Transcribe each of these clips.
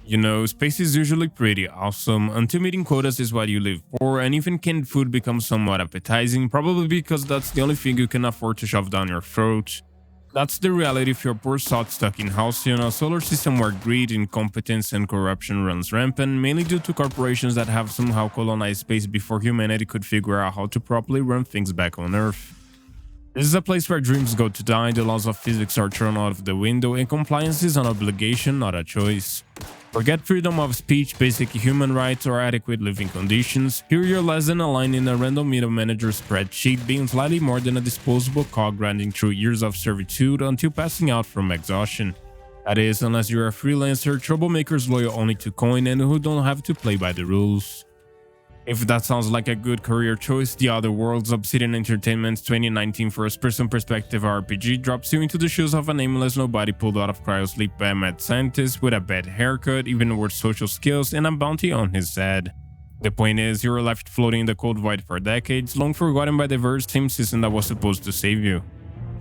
You know, space is usually pretty awesome until meeting quotas is what you live for, and even canned food becomes somewhat appetizing, probably because that's the only thing you can afford to shove down your throat. That's the reality if you're poor sod stuck in Halcyon, a solar system where greed, incompetence, and corruption runs rampant, mainly due to corporations that have somehow colonized space before humanity could figure out how to properly run things back on Earth. This is a place where dreams go to die, the laws of physics are thrown out of the window, and compliance is an obligation, not a choice. Forget freedom of speech, basic human rights, or adequate living conditions. Here you're less than a line in a random middle manager spreadsheet, being slightly more than a disposable cog grinding through years of servitude until passing out from exhaustion. That is, unless you're a freelancer, troublemakers loyal only to coin and who don't have to play by the rules. If that sounds like a good career choice, The Other Worlds, Obsidian Entertainment's 2019 first-person perspective RPG drops you into the shoes of a nameless nobody pulled out of cryosleep by a mad scientist with a bad haircut, even worse social skills, and a bounty on his head. The point is, you're left floating in the cold void for decades, long forgotten by the very same system that was supposed to save you.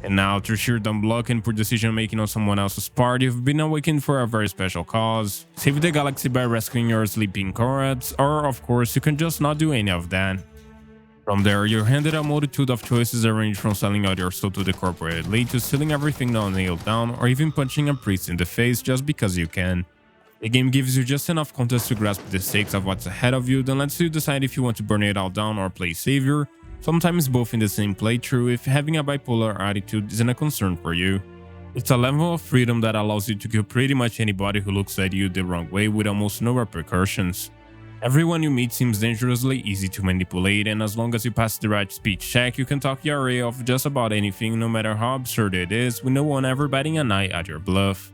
And now, through sheer dumb luck and poor decision making on someone else's part, you've been awakened for a very special cause. Save the galaxy by rescuing your sleeping comrades, or of course, you can just not do any of that. From there, you're handed a multitude of choices arranged from selling out your soul to the corporate elite to stealing everything not nailed down, or even punching a priest in the face just because you can. The game gives you just enough context to grasp the stakes of what's ahead of you, then lets you decide if you want to burn it all down or play savior, sometimes both in the same playthrough if having a bipolar attitude isn't a concern for you. It's a level of freedom that allows you to kill pretty much anybody who looks at you the wrong way with almost no repercussions. Everyone you meet seems dangerously easy to manipulate, and as long as you pass the right speech check, you can talk your way off just about anything, no matter how absurd it is, with no one ever batting an eye at your bluff.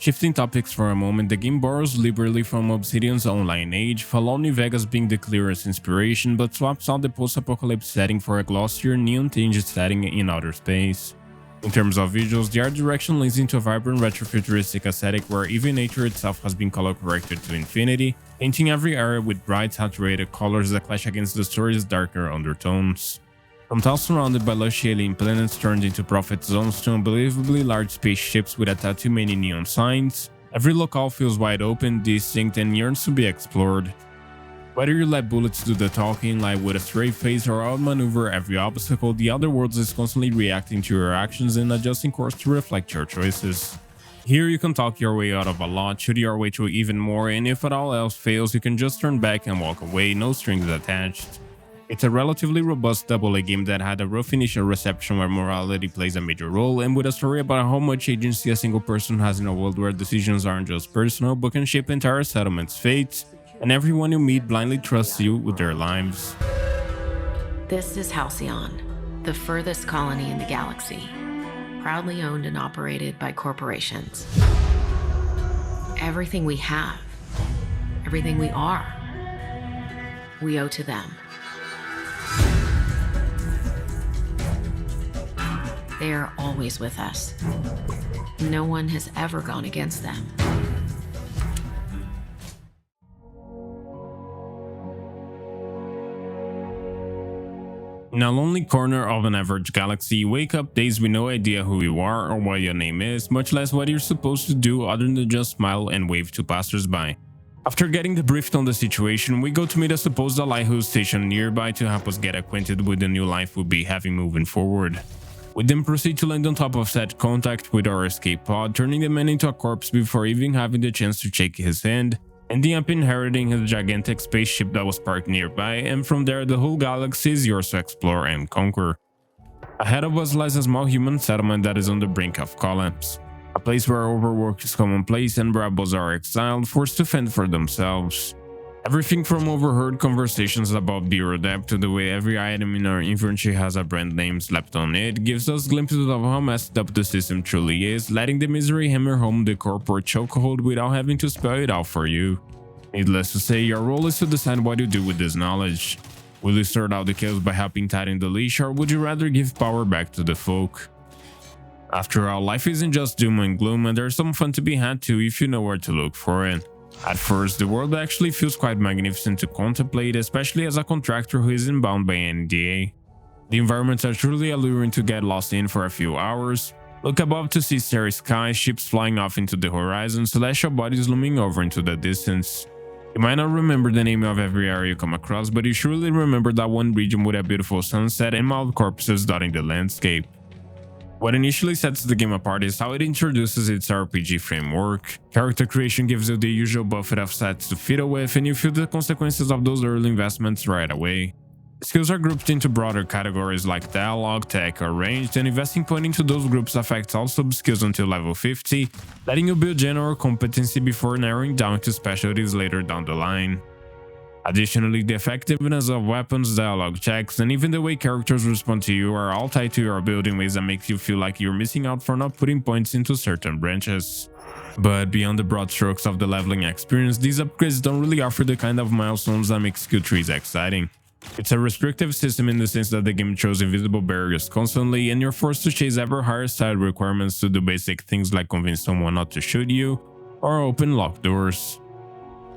Shifting topics for a moment, the game borrows liberally from Obsidian's Online Age, Fallout New Vegas being the clearest inspiration, but swaps out the post-apocalypse setting for a glossier, neon-tinged setting in outer space. In terms of visuals, the art direction leans into a vibrant retrofuturistic aesthetic where even nature itself has been color-corrected to infinity, painting every area with bright, saturated colors that clash against the story's darker undertones. From towns surrounded by lush alien planets turned into profit zones to unbelievably large spaceships with a tad too many neon signs, every locale feels wide open, distinct, and yearns to be explored. Whether you let bullets do the talking, lie with a straight face, or outmaneuver every obstacle, The Other Worlds is constantly reacting to your actions and adjusting course to reflect your choices. Here you can talk your way out of a lot, shoot your way through even more, and if at all else fails, you can just turn back and walk away, no strings attached. It's a relatively robust AA game that had a rough initial reception where morality plays a major role, and with a story about how much agency a single person has in a world where decisions aren't just personal but can shape entire settlements' fates, and everyone you meet blindly trusts you with their lives. This is Halcyon, the furthest colony in the galaxy, proudly owned and operated by corporations. Everything we have, everything we are, we owe to them. They are always with us. No one has ever gone against them. In a lonely corner of an average galaxy, you wake up days with no idea who you are or what your name is, much less what you're supposed to do other than just smile and wave to passersby. After getting debriefed on the situation, we go to meet a supposed ally who's stationed nearby to help us get acquainted with the new life we'll be having moving forward. We then proceed to land on top of said contact with our escape pod, turning the man into a corpse before even having the chance to shake his hand, ending up inheriting his gigantic spaceship that was parked nearby, and from there the whole galaxy is yours to explore and conquer. Ahead of us lies a small human settlement that is on the brink of collapse, a place where overwork is commonplace and rebels are exiled, forced to fend for themselves. Everything from overheard conversations about bureau debt to the way every item in our inventory has a brand name slapped on it gives us glimpses of how messed up the system truly is, letting the misery hammer home the corporate chokehold without having to spell it out for you. Needless to say, your role is to decide what you do with this knowledge. Will you sort out the chaos by helping tighten the leash, or would you rather give power back to the folk? After all, life isn't just doom and gloom, and there's some fun to be had too if you know where to look for it. At first, the world actually feels quite magnificent to contemplate, especially as a contractor who isn't bound by NDA. The environments are truly alluring to get lost in for a few hours, Look above to see starry skies, ships flying off into the horizon, celestial bodies looming over into the distance. You might not remember the name of every area you come across, but you surely remember that one region with a beautiful sunset and mild corpses dotting the landscape. What initially sets the game apart is how it introduces its RPG framework. Character creation gives you the usual buffet of sets to fiddle with, and you feel the consequences of those early investments right away. Skills are grouped into broader categories like dialogue, tech, or ranged, and investing point into those groups affects all sub-skills until level 50, letting you build general competency before narrowing down to specialties later down the line. Additionally, the effectiveness of weapons, dialogue checks, and even the way characters respond to you are all tied to your build in ways that makes you feel like you're missing out for not putting points into certain branches. But beyond the broad strokes of the leveling experience, these upgrades don't really offer the kind of milestones that make skill trees exciting. It's a restrictive system in the sense that the game throws invisible barriers constantly, and you're forced to chase ever higher side requirements to do basic things like convince someone not to shoot you or open locked doors.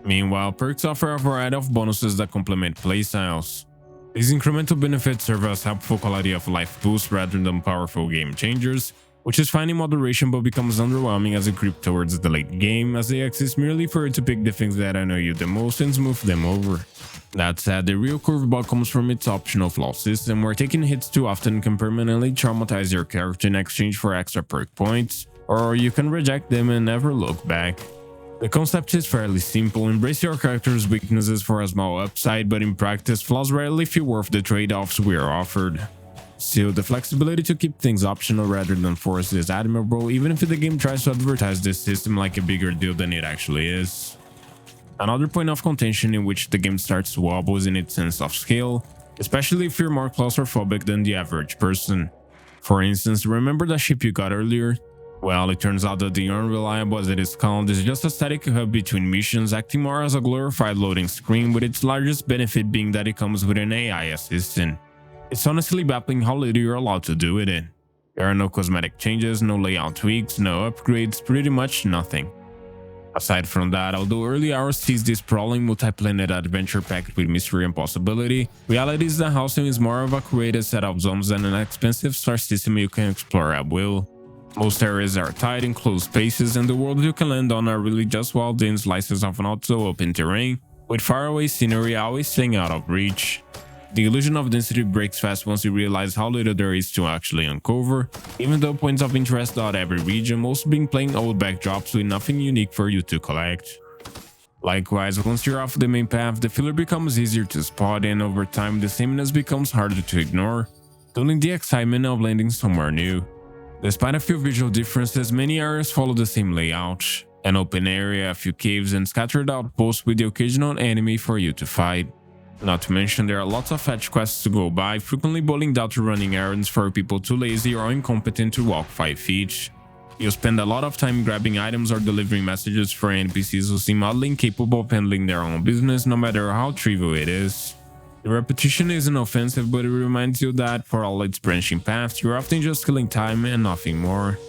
Meanwhile, perks offer a variety of bonuses that complement playstyles. These incremental benefits serve as helpful quality of life boosts rather than powerful game changers, which is fine in moderation but becomes underwhelming as you creep towards the late game, as they exist merely for you to pick the things that annoy you the most and smooth them over. That said, the real curveball comes from its optional flaw system, where taking hits too often can permanently traumatize your character in exchange for extra perk points, or you can reject them and never look back. The concept is fairly simple: embrace your character's weaknesses for a small upside, but in practice, flaws rarely feel worth the trade-offs we are offered. Still, the flexibility to keep things optional rather than forced is admirable, even if the game tries to advertise this system like a bigger deal than it actually is. Another point of contention in which the game starts to wobble is in its sense of scale, especially if you're more claustrophobic than the average person. For instance, remember that ship you got earlier? Well, it turns out that the Unreliable, as it is called, is just a static hub between missions, acting more as a glorified loading screen, with its largest benefit being that it comes with an AI assistant. It's honestly baffling how little you're allowed to do with it. There are no cosmetic changes, no layout tweaks, no upgrades, pretty much nothing. Aside from that, although early hours sees this sprawling multi-planet adventure packed with mystery and possibility, reality is that Halcyon is more of a curated set of zones than an expensive star system you can explore at will. Most areas are tight in closed spaces, and the worlds you can land on are really just walled-in slices of not so open terrain, with faraway scenery always staying out of reach. The illusion of density breaks fast once you realize how little there is to actually uncover, even though points of interest dot every region, most being plain old backdrops with nothing unique for you to collect. Likewise, once you're off the main path, the filler becomes easier to spot, and over time the sameness becomes harder to ignore, dulling the excitement of landing somewhere new. Despite a few visual differences, many areas follow the same layout: an open area, a few caves, and scattered outposts with the occasional enemy for you to fight. Not to mention, there are lots of fetch quests to go by, frequently boiling down to running errands for people too lazy or incompetent to walk 5 feet. You'll spend a lot of time grabbing items or delivering messages for NPCs who seem oddly incapable of handling their own business, no matter how trivial it is. The repetition isn't offensive, but it reminds you that, for all its branching paths, you're often just killing time and nothing more.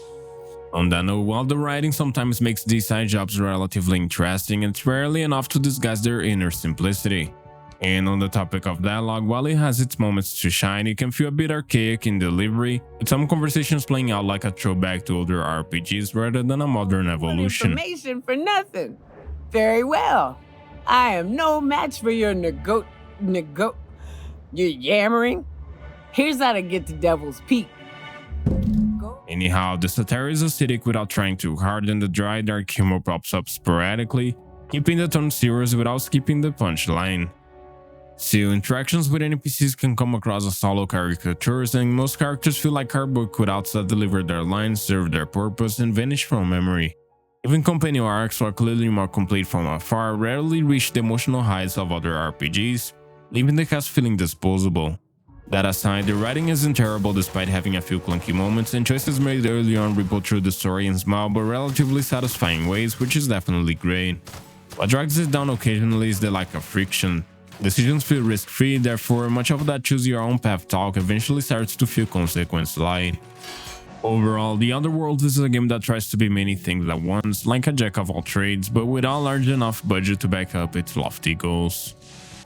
On that note, while the writing sometimes makes these side jobs relatively interesting, it's rarely enough to disguise their inner simplicity. And on the topic of dialogue, while it has its moments to shine, it can feel a bit archaic in delivery, with some conversations playing out like a throwback to older RPGs rather than a modern evolution. Information for nothing. Very well. I am no match for your your yammering. Here's how to get to Devil's Peak. Anyhow, the satire is acidic without trying too hard, and the dry, dark humor pops up sporadically, keeping the tone serious without skipping the punchline. Still, interactions with NPCs can come across as hollow caricatures, and most characters feel like cardboard cutouts that deliver their lines, serve their purpose, and vanish from memory. Even companion arcs, while clearly more complete from afar, rarely reach the emotional heights of other RPGs, leaving the cast feeling disposable. That aside, the writing isn't terrible despite having a few clunky moments, and choices made early on ripple through the story in small but relatively satisfying ways, which is definitely great. What drags it down occasionally is the lack of friction. Decisions feel risk-free, therefore much of that choose-your-own-path talk eventually starts to feel consequence-light. Overall, The Underworld is a game that tries to be many things at once, like a jack of all trades, but without a large enough budget to back up its lofty goals.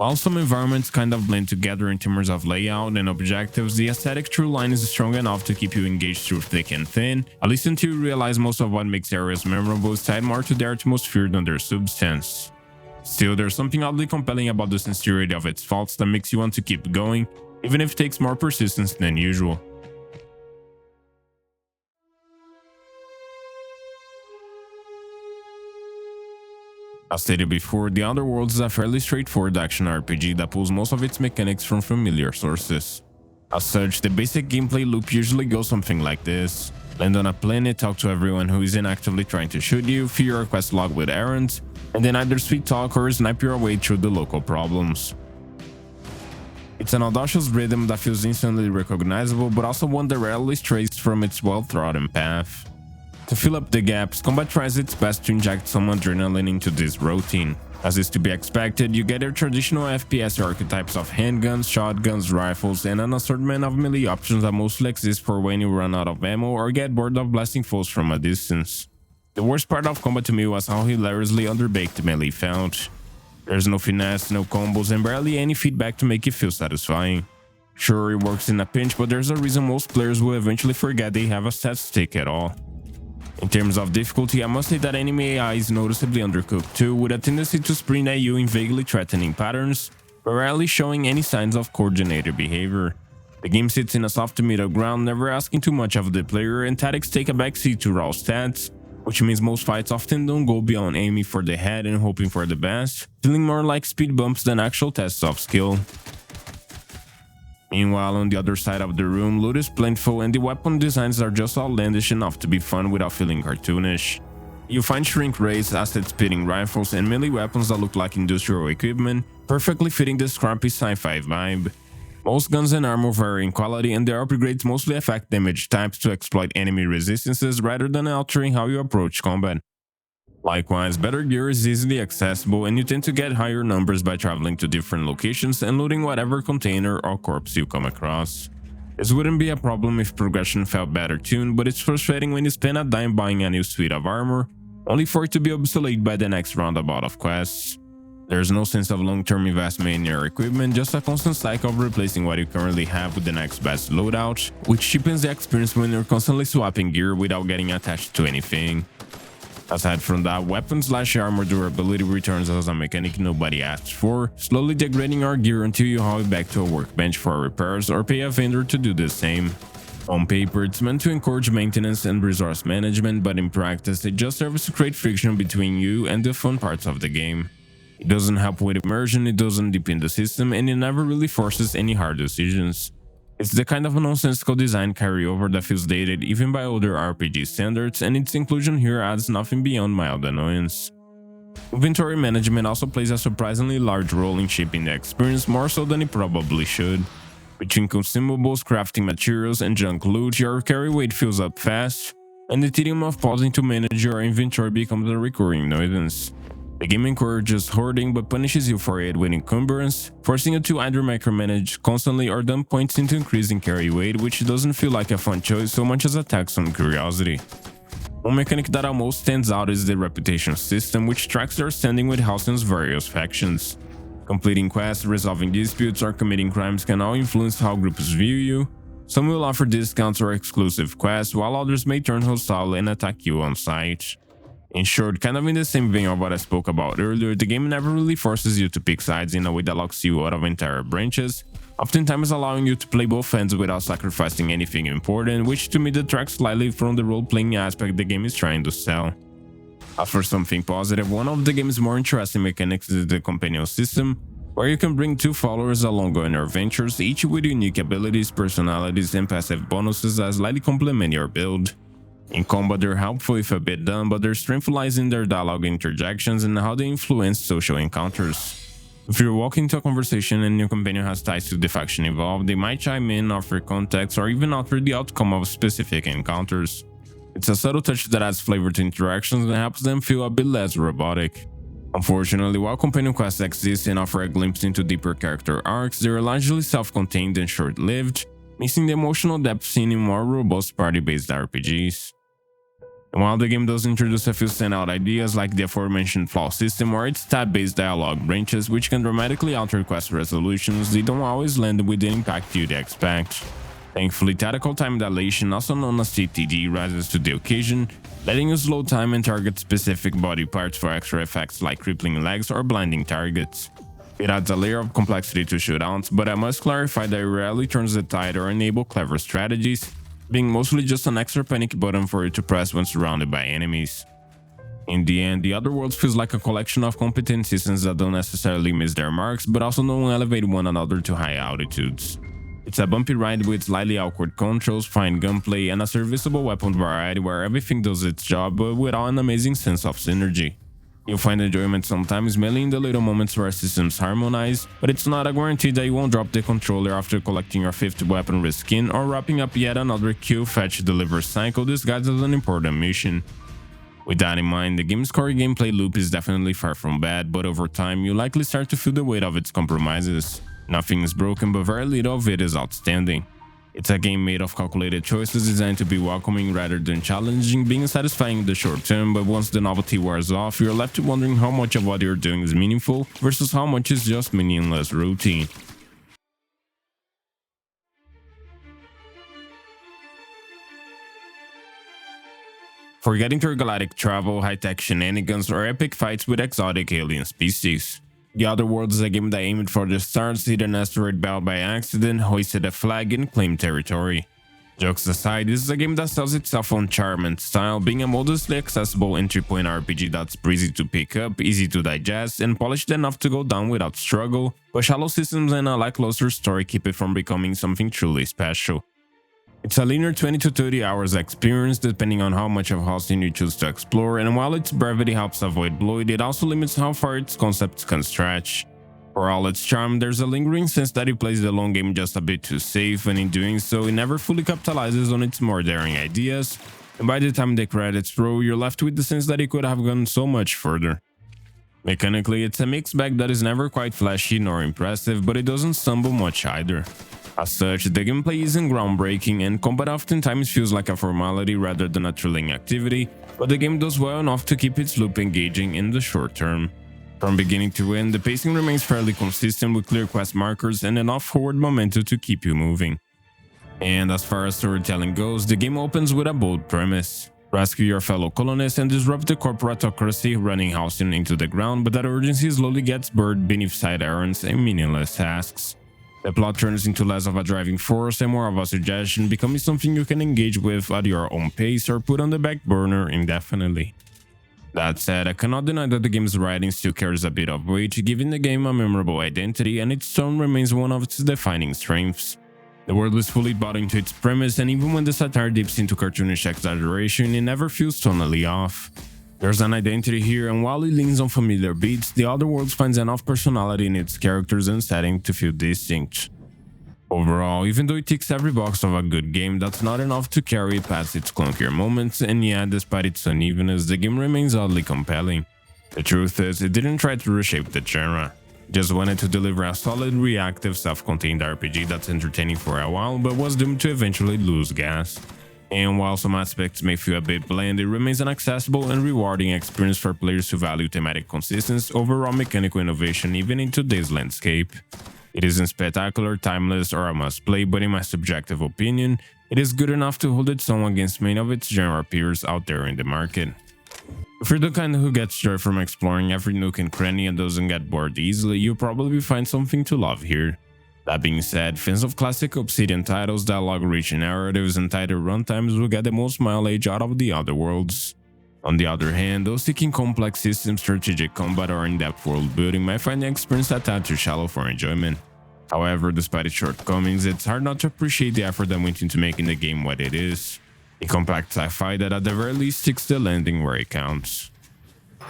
While some environments kind of blend together in terms of layout and objectives, the aesthetic through line is strong enough to keep you engaged through thick and thin, at least until you realize most of what makes areas memorable is tied more to their atmosphere than their substance. Still, there's something oddly compelling about the sincerity of its faults that makes you want to keep going, even if it takes more persistence than usual. As stated before, The Outer Worlds is a fairly straightforward action RPG that pulls most of its mechanics from familiar sources. As such, the basic gameplay loop usually goes something like this: land on a planet, talk to everyone who isn't actively trying to shoot you, fill your quest log with errands, and then either sweet talk or snipe your way through the local problems. It's an audacious rhythm that feels instantly recognizable, but also one that rarely strays from its well-trodden path. To fill up the gaps, combat tries its best to inject some adrenaline into this routine. As is to be expected, you get your traditional FPS archetypes of handguns, shotguns, rifles, and an assortment of melee options that mostly exist for when you run out of ammo or get bored of blasting foes from a distance. The worst part of combat to me was how hilariously underbaked melee felt. There's no finesse, no combos, and barely any feedback to make it feel satisfying. Sure, it works in a pinch, but there's a reason most players will eventually forget they have a stat stick at all. In terms of difficulty, I must say that enemy AI is noticeably undercooked too, with a tendency to sprint at you in vaguely threatening patterns, but rarely showing any signs of coordinated behavior. The game sits in a soft middle ground, never asking too much of the player, and tactics take a backseat to raw stats, which means most fights often don't go beyond aiming for the head and hoping for the best, feeling more like speed bumps than actual tests of skill. Meanwhile, on the other side of the room, loot is plentiful and the weapon designs are just outlandish enough to be fun without feeling cartoonish. You find shrink rays, acid-spitting rifles, and melee weapons that look like industrial equipment, perfectly fitting the scrappy sci-fi vibe. Most guns and armor vary in quality, and their upgrades mostly affect damage types to exploit enemy resistances rather than altering how you approach combat. Likewise, better gear is easily accessible, and you tend to get higher numbers by traveling to different locations and looting whatever container or corpse you come across. This wouldn't be a problem if progression felt better tuned, but it's frustrating when you spend a dime buying a new suite of armor, only for it to be obsolete by the next roundabout of quests. There's no sense of long-term investment in your equipment, just a constant cycle of replacing what you currently have with the next best loadout, which cheapens the experience when you're constantly swapping gear without getting attached to anything. Aside from that, weapon/armor durability returns as a mechanic nobody asked for, slowly degrading our gear until you haul it back to a workbench for repairs or pay a vendor to do the same. On paper, it's meant to encourage maintenance and resource management, but in practice, it just serves to create friction between you and the fun parts of the game. It doesn't help with immersion, it doesn't deepen the system, and it never really forces any hard decisions. It's the kind of nonsensical design carryover that feels dated even by older RPG standards, and its inclusion here adds nothing beyond mild annoyance. Inventory management also plays a surprisingly large role in shaping the experience, more so than it probably should. Between consumables, crafting materials, and junk loot, your carry weight fills up fast, and the tedium of pausing to manage your inventory becomes a recurring nuisance. The game encourages hoarding but punishes you for it with encumbrance, forcing you to either micromanage constantly or dump points into increasing carry weight, which doesn't feel like a fun choice so much as a tax on curiosity. One mechanic that almost stands out is the reputation system, which tracks your standing with Halcyon's various factions. Completing quests, resolving disputes, or committing crimes can all influence how groups view you. Some will offer discounts or exclusive quests, while others may turn hostile and attack you on sight. In short, kind of in the same vein of what I spoke about earlier, the game never really forces you to pick sides in a way that locks you out of entire branches, oftentimes allowing you to play both ends without sacrificing anything important, which to me detracts slightly from the role-playing aspect the game is trying to sell. As for something positive, one of the game's more interesting mechanics is the companion system, where you can bring two followers along on your adventures, each with unique abilities, personalities, and passive bonuses that slightly complement your build. In combat, they're helpful if a bit dumb, but their strength lies in their dialogue interjections and how they influence social encounters. If you're walking into a conversation and your companion has ties to the faction involved, they might chime in, offer context, or even alter the outcome of specific encounters. It's a subtle touch that adds flavor to interactions and helps them feel a bit less robotic. Unfortunately, while companion quests exist and offer a glimpse into deeper character arcs, they are largely self-contained and short-lived, missing the emotional depth seen in more robust party-based RPGs. And while the game does introduce a few standout ideas like the aforementioned flaw system or its tab-based dialogue branches which can dramatically alter quest resolutions, they don't always land with the impact you'd expect. Thankfully, tactical time dilation, also known as TTD, rises to the occasion, letting you slow time and target specific body parts for extra effects like crippling legs or blinding targets. It adds a layer of complexity to shootouts, but I must clarify that it rarely turns the tide or enable clever strategies, being mostly just an extra panic button for you to press when surrounded by enemies. In the end, The Other Worlds feels like a collection of competent systems that don't necessarily miss their marks, but also don't elevate one another to high altitudes. It's a bumpy ride with slightly awkward controls, fine gunplay, and a serviceable weapon variety where everything does its job but without an amazing sense of synergy. You'll find enjoyment sometimes mainly in the little moments where systems harmonize, but it's not a guarantee that you won't drop the controller after collecting your 5th weapon reskin or wrapping up yet another kill, fetch, deliver cycle disguised as an important mission. With that in mind, the game's core gameplay loop is definitely far from bad, but over time you likely start to feel the weight of its compromises. Nothing is broken, but very little of it is outstanding. It's a game made of calculated choices designed to be welcoming rather than challenging, being satisfying in the short term, but once the novelty wears off, you're left wondering how much of what you're doing is meaningful versus how much is just meaningless routine. Forget intergalactic travel, high-tech shenanigans, or epic fights with exotic alien species. The Other Worlds is a game that aimed for the stars, hit an asteroid belt by accident, hoisted a flag, and claimed territory. Jokes aside, this is a game that sells itself on charm and style, being a modestly accessible entry-point RPG that's breezy to pick up, easy to digest, and polished enough to go down without struggle, but shallow systems and a lackluster story keep it from becoming something truly special. It's a linear 20 to 30 hours experience depending on how much of Halcyon you choose to explore, and while its brevity helps avoid bloat, it also limits how far its concepts can stretch. For all its charm, there's a lingering sense that it plays the long game just a bit too safe, and in doing so, it never fully capitalizes on its more daring ideas, and by the time the credits roll, you're left with the sense that it could have gone so much further. Mechanically, it's a mixed bag that is never quite flashy nor impressive, but it doesn't stumble much either. As such, the gameplay isn't groundbreaking, and combat oftentimes feels like a formality rather than a thrilling activity, but the game does well enough to keep its loop engaging in the short term. From beginning to end, the pacing remains fairly consistent with clear quest markers and enough forward momentum to keep you moving. And as far as storytelling goes, the game opens with a bold premise. Rescue your fellow colonists and disrupt the corporatocracy, running Halcyon into the ground, but that urgency slowly gets buried beneath side errands and meaningless tasks. The plot turns into less of a driving force and more of a suggestion, becoming something you can engage with at your own pace or put on the back burner indefinitely. That said, I cannot deny that the game's writing still carries a bit of weight, giving the game a memorable identity, and its tone remains one of its defining strengths. The world is fully bought into its premise, and even when the satire dips into cartoonish exaggeration, it never feels tonally off. There's an identity here, and while it leans on familiar beats, The Other Worlds finds enough personality in its characters and setting to feel distinct. Overall, even though it ticks every box of a good game, that's not enough to carry it past its clunkier moments, and yeah, despite its unevenness, the game remains oddly compelling. The truth is, it didn't try to reshape the genre. It just wanted to deliver a solid, reactive, self-contained RPG that's entertaining for a while, but was doomed to eventually lose gas. And while some aspects may feel a bit bland, it remains an accessible and rewarding experience for players who value thematic consistency over raw mechanical innovation even in today's landscape. It isn't spectacular, timeless, or a must-play, but in my subjective opinion, it is good enough to hold its own against many of its genre peers out there in the market. If you're the kind who gets joy from exploring every nook and cranny and doesn't get bored easily, you'll probably find something to love here. That being said, fans of classic Obsidian titles, dialogue-rich narratives, and tighter runtimes will get the most mileage out of The Other Worlds. On the other hand, those seeking complex systems, strategic combat, or in-depth world building might find the experience a tad too shallow for enjoyment. However, despite its shortcomings, it's hard not to appreciate the effort that went into making the game what it is. A compact sci-fi that at the very least sticks the landing where it counts.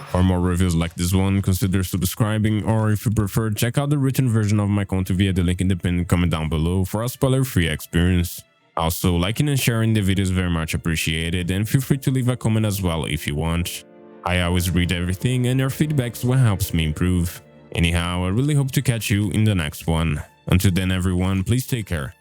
For more reviews like this one, consider subscribing, or if you prefer, check out the written version of my content via the link in the pinned comment down below for a spoiler-free experience. Also, liking and sharing the video is very much appreciated, and feel free to leave a comment as well if you want. I always read everything, and your feedback is what helps me improve. Anyhow, I really hope to catch you in the next one. Until then everyone, please take care.